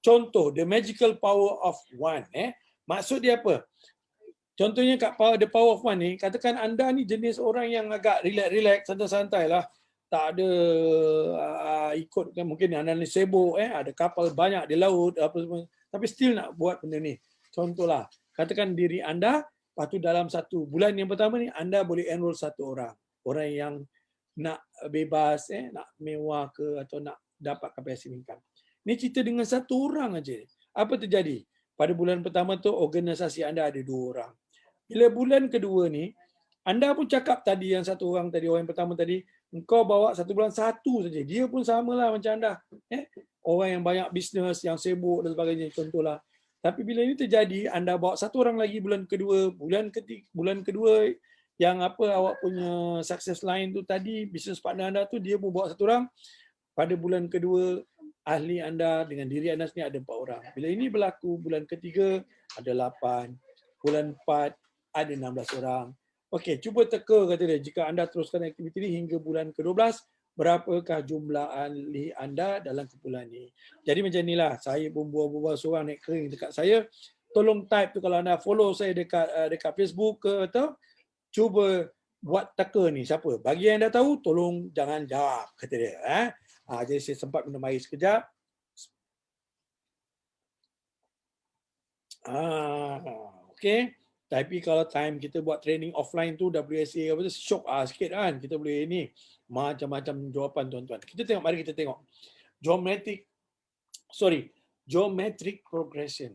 contoh, the magical power of one. Maksud dia apa? Contohnya kat the power of one ni, katakan anda ni jenis orang yang agak relax, santai-santai lah. Tak ada ikut, kan, mungkin anda ni sibuk, ada kapal banyak di laut, apa semua, tapi still nak buat benda ni. Contohlah, katakan diri anda, lepas tu dalam 1 bulan yang pertama ni, anda boleh enroll 1 orang. Orang yang nak bebas, nak mewah ke, atau nak dapat passive income. Ni cerita dengan 1 orang aja. Apa terjadi? Pada bulan pertama tu, organisasi anda ada 2 orang. Bila bulan kedua ni, anda pun cakap tadi yang 1 orang tadi, orang yang pertama tadi, engkau bawa 1 bulan 1 saja. Dia pun samalah macam anda. Orang yang banyak bisnes, yang sibuk dan sebagainya, contohlah. Tapi bila ini terjadi, anda bawa 1 orang lagi bulan kedua, bulan kedua yang apa awak punya success line tu tadi, business partner anda tu, dia pun bawa 1 orang. Pada bulan kedua, ahli anda dengan diri anda sendiri ada 4 orang. Bila ini berlaku, bulan ketiga ada 8, bulan 4 ada 16 orang. Okey, cuba teka kata dia, jika anda teruskan aktiviti ini hingga bulan ke-12, berapakah jumlah ahli anda dalam kumpulan ini? Jadi macam inilah, saya berbual-bual seorang naik kering dekat saya. Tolong type tu kalau anda follow saya dekat Facebook ke, atau cuba buat teka ni siapa. Bagi yang dah tahu, tolong jangan jawab, kata dia. Jadi saya sempat minum air sekejap. Okey. Tapi kalau time kita buat training offline tu, WSA apa tu, syok sikit kan. Kita boleh ni, macam-macam jawapan tuan-tuan. Kita tengok, mari kita tengok. Geometric progression.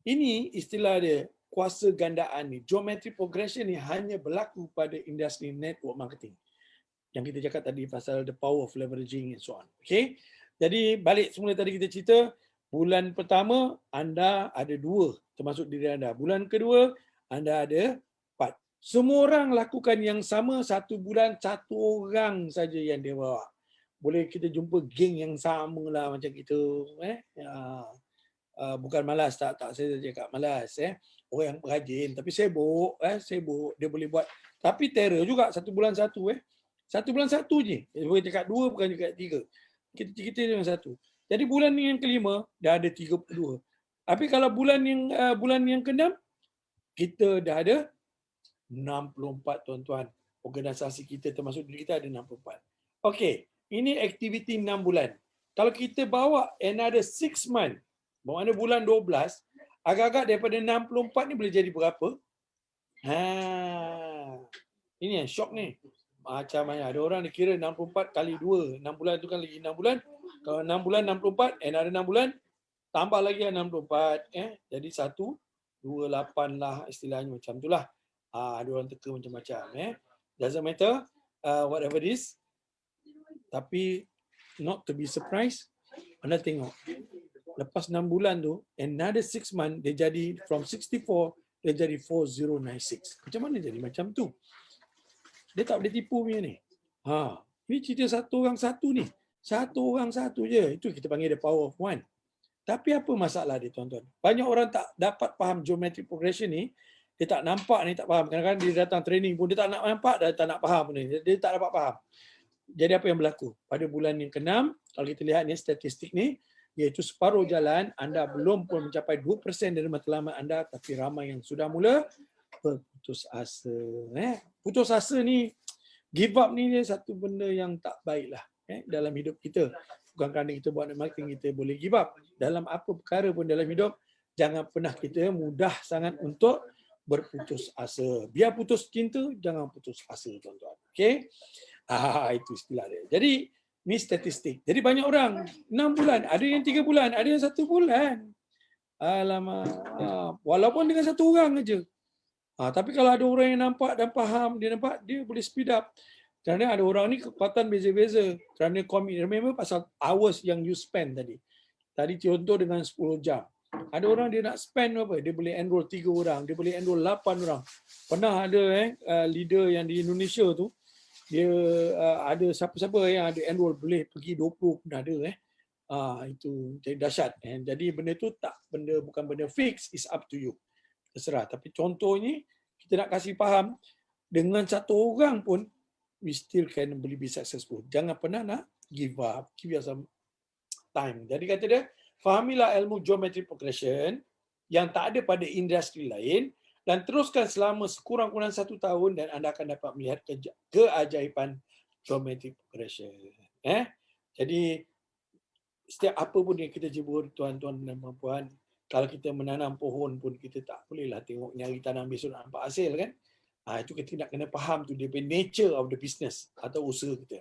Ini istilah dia, kuasa gandaan ni. Geometric progression ni hanya berlaku pada industri network marketing. Yang kita cakap tadi pasal the power of leveraging and so on. Okay. Jadi balik semula tadi kita cerita, bulan pertama anda ada 2, termasuk diri anda. Bulan kedua, anda ada 4. Semua orang lakukan yang sama, 1 bulan 1 orang saja yang dia bawa. Boleh kita jumpa geng yang sama lah macam itu. Bukan malas, tak saya cakap malas. Orang yang rajin, tapi sibuk, sibuk, dia boleh buat. Tapi terror juga 1 bulan 1. 1 bulan 1 je. Boleh cakap 2, bukan cakap 3. Kita dengan 1. Jadi bulan yang kelima, dah ada 32. Tapi kalau bulan yang ke-6, kita dah ada 64 tuan-tuan. Organisasi kita termasuk diri kita ada 64. Okey, ini aktiviti 6 bulan. Kalau kita bawa another 6 month, bermakna bulan 12, agak-agak daripada 64 ni boleh jadi berapa? Ini yang shock ni. Macam mana? Ada orang dia kira 64 kali 2. 6 bulan tu kan lagi 6 bulan. Kalau 6 bulan 64, ada 6 bulan, tambah lagi 64. Jadi 1, 2, 8 lah istilahnya macam tu lah. Ada orang teka macam-macam. Doesn't matter, whatever it is. Tapi not to be surprised, anda tengok. Lepas 6 bulan tu, another 6 month, dia jadi from 64, dia jadi 4096. Macam mana jadi macam tu? Dia tak boleh tipu punya ni. Ini cerita 1 orang 1 ni. 1 orang 1 je. Itu kita panggil the power of one. Tapi apa masalah dia tuan-tuan? Banyak orang tak dapat faham geometric progression ni. Dia tak nampak ni, tak faham. Kadang-kadang dia datang training pun dia tak nak nampak, dia tak nak faham ni. Dia tak dapat faham. Jadi apa yang berlaku? Pada bulan yang ke-6, kalau kita lihat ni statistik ni, iaitu separuh jalan, anda belum pun mencapai 2% dari matlamat anda, tapi ramai yang sudah mula berputus asa. Putus asa ni, give up ni dia satu benda yang tak baik lah dalam hidup kita. Bukan kerana kita buat marketing kita boleh give up. Dalam apa perkara pun dalam hidup, jangan pernah kita mudah sangat untuk berputus asa. Biar putus cinta, jangan putus asa tuan-tuan. Okay? Itu istilah dia. Jadi, ni statistik. Jadi banyak orang 6 bulan, ada yang 3 bulan, ada yang 1 bulan. Alamak. Walaupun dengan 1 orang aja. Tapi kalau ada orang yang nampak dan faham, dia nampak, dia boleh speed up. Kerana ada orang ni kekuatan beza-beza. Kerana remember pasal hours yang you spend tadi. Tadi contoh dengan 10 jam. Ada orang dia nak spend apa? Dia boleh enroll 3 orang, dia boleh enroll 8 orang. Pernah ada leader yang di Indonesia tu, dia ada siapa-siapa yang ada enroll boleh pergi 20 pun ada. Itu jadi dahsyat. Jadi benda tu bukan benda fix, is up to you. Terserah. Tapi contohnya kita nak kasih faham dengan 1 orang pun we still can be successful. Jangan pernah nak give up. Give yourself time. Jadi kata dia fahamilah ilmu geometry progression yang tak ada pada industri lain dan teruskan selama sekurang-kurang 1 tahun dan anda akan dapat melihat keajaiban geometry progression. Jadi setiap apa pun yang kita jebur, tuan-tuan dan puan-puan, kalau kita menanam pohon pun kita tak bolehlah tengok nyari tanam besok nak nampak hasil kan. Itu kita nak kena faham tu dia punya nature of the business atau usaha kita.